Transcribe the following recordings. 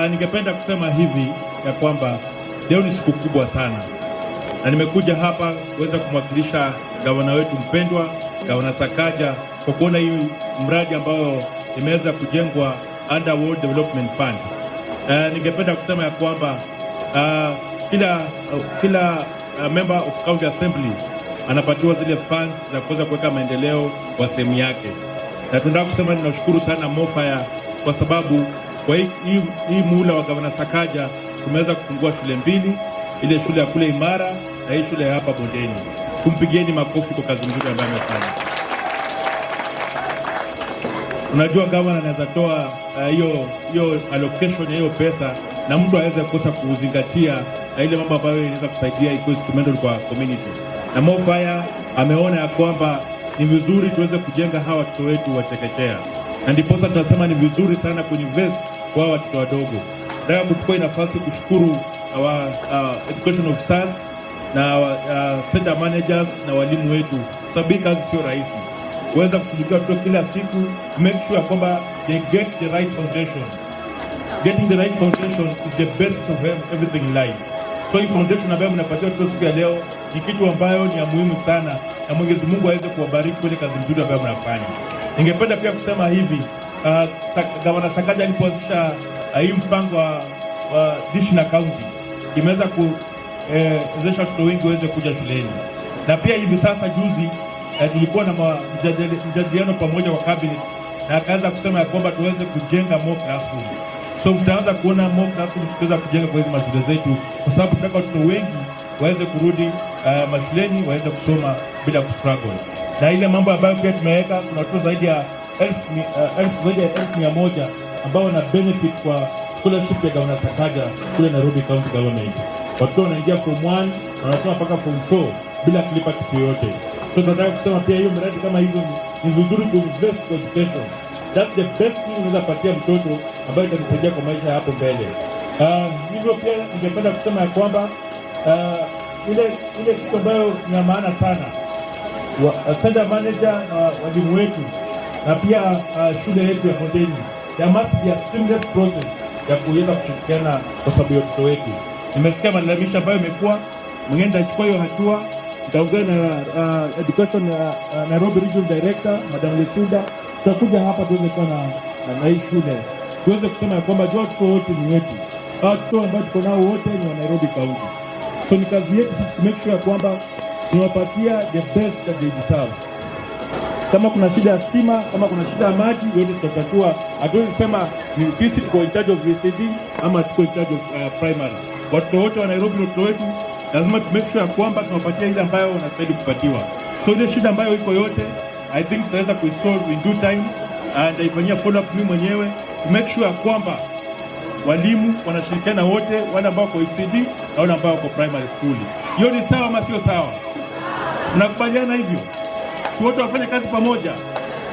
Ningependa kusema hivi ya kwamba leo ni siku kubwa sana, na nimekuja hapa kuweza kumwakilisha gavana wetu mpendwa, Gavana Sakaja, kwa kuona hii mradi ambao imeweza kujengwa under World Development Fund. Ningependa kusema ya kwamba kila member of county assembly anapatiwa zile funds za kuweza kuweka maendeleo kwa sehemu yake, na tunataka kusema ninashukuru sana Mofaya kwa sababu kwa hii muhula wa Gavana Sakaja tumeweza kufungua shule mbili, ile shule ya kule Imara na hii shule ya hapa Bondeni. Tumpigieni makofi kwa kazi nzuri ambayo amefanya. Unajua gavana anaweza toa hiyo allocation ya hiyo pesa na mtu aweze kukosa kuzingatia na ile mambo ambayo inaweza kusaidia iko instrumental kwa community. Na Mofaya ameona ya kwamba ni vizuri tuweze kujenga hawa watoto wetu wa chekechea, na ndiposa tunasema ni vizuri sana kuinvest kwa watoto wadogo. Nataka kuchukua nafasi kushukuru our education officers na center managers na walimu wetu, sababu kazi sio rahisi kuweza kushughulikia watoto kila siku, make sure kwamba they get the right foundation. Getting the right foundation is the best of everything in life. So hii foundation ambayo mnapatia watoto siku ya leo ni kitu ambayo ni ya muhimu sana, na Mwenyezi Mungu aweze kuwabariki kwa ile kazi nzuri ambayo mnafanya. Ningependa pia kusema hivi, Gavana Sakaja alipoanzisha hii mpango wa Dish na County imeweza kuwezesha watoto wengi waweze kuja shuleni, na pia hivi sasa juzi tulikuwa na mjadiliano pamoja wa cabinet, na akaanza kusema ya kwamba tuweze kujenga more classrooms. So mtaanza kuona more classrooms tukiweza kujenga kwa hizi mashule zetu, kwa sababu tunataka watoto wengi waweze kurudi mashuleni waweze kusoma bila kustruggle. Na ile mambo ambayo pia tumeweka, kuna watoto zaidi ya 1,100 ambao wana benefit kwa scholarship ya Gavana Sakaja kule Nairobi County Government. Watoto wanaingia form 1 na wanasoma mpaka form 4 bila kulipa kitu yoyote. So tunataka kusema pia hiyo miradi kama hizo ni vizuri kuinvest kwa education. That's the best thing unaweza patia mtoto ambayo itamsaidia kwa maisha hapo mbele. Hivyo pia ningependa kusema ya kwamba ile kitu ambayo ni maana sana, center manager na walimu wetu na pia shule yetu ya Bondeni, there must be a seamless process ya kuweza kushirikiana kwa sababu ya watoto wetu. Nimesikia malalamisho ambayo imekuwa, mngenda achukua hiyo hatua. Nitaongea na education Nairobi Regional Director Madam Lesuda, tutakuja hapa tuweze kuwa na hii shule, tuweze kusema ya kwamba watoto wote ni wetu, watoto ambao tuko nao wote ni wa Nairobi County. So ni kazi yetu to make sure kwamba tunawapatia the best that they deserve. Kama kuna shida ya stima, kama kuna shida ya maji, yote tutatatua. Hatuwezi sema ni sisi tuko in charge of VCD ama tuko in charge of primary. Watoto wote wa Nairobi ni watoto wetu, lazima tu make sure kwamba tunawapatia ile ambayo wanastahili kupatiwa. So ile shida ambayo iko yote, I think tutaweza kuisolve in due time, and naifanyia follow up mimi mwenyewe to make sure kwamba walimu wanashirikiana wote, wale ambao wako ECD na wale ambao wako primary school. Hiyo ni sawa ama sio sawa? Tunakubaliana hivyo? Si wote wafanye kazi pamoja?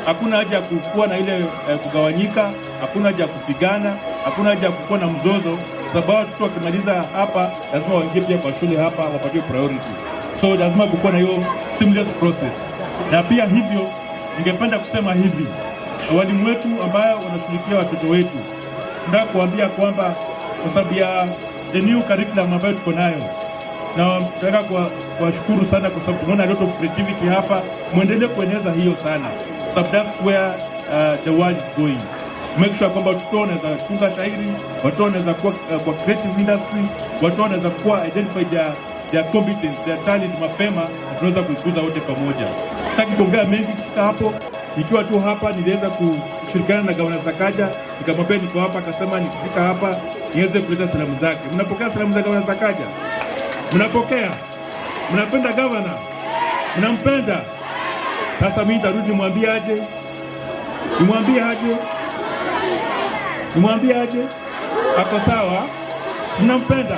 Hakuna haja ya kuwa na ile kugawanyika, hakuna haja ya kupigana, hakuna haja ya kuwa na mzozo, sababu watu wakimaliza hapa lazima waingie pia kwa shule hapa wapatiwe priority. So lazima kuwa na hiyo seamless process. Na pia hivyo ningependa kusema hivi, walimu wetu ambao wanashirikia watoto wetu, nataka kuambia kwamba kwa sababu ya the new curriculum ambayo tuko nayo, na nataka kuwashukuru sana kwa sababu tunaona a lot of creativity hapa. Muendelee kueneza hiyo sana, so that's where the world is going. Make sure kwamba watoto wanaweza kutunga shairi, watoto wanaweza kuwa kwa creative industry, watoto wanaweza kuwa identify their competence, their talent mapema, na tunaweza kuikuza wote pamoja. Sitaki kuongea mengi kufika hapo. Nikiwa tu hapa niliweza kushirikiana na Gavana Sakaja, nikamwambia niko hapa, akasema nikifika hapa niweze kuleta salamu zake. Mnapokea salamu za Gavana Sakaja? Mnapokea? Mnapenda gavana? Mnampenda? Sasa mimi nitarudi nimwambie aje? Nimwambie aje? Ako sawa? Mnampenda?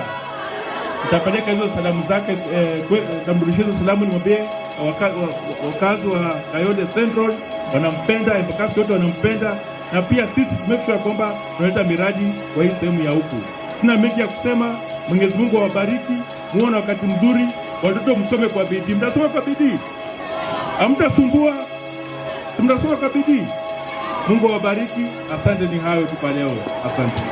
Nitapeleka hizo salamu zake, tambulishe hizo salamu, nimwambie wakazi wa Kayole Central wanampenda, mpakasi wote wanampenda, na pia sisi make sure kwamba tunaleta miradi kwa hii sehemu ya huku. Sina mengi ya kusema. Mwenyezi Mungu awabariki, muone wakati mzuri, watoto msome kwa bidii. Mtasoma kwa bidii, hamtasumbua, mtasoma kwa bidii. Mungu awabariki. Asante, ni hayo tu kwa leo. Asante.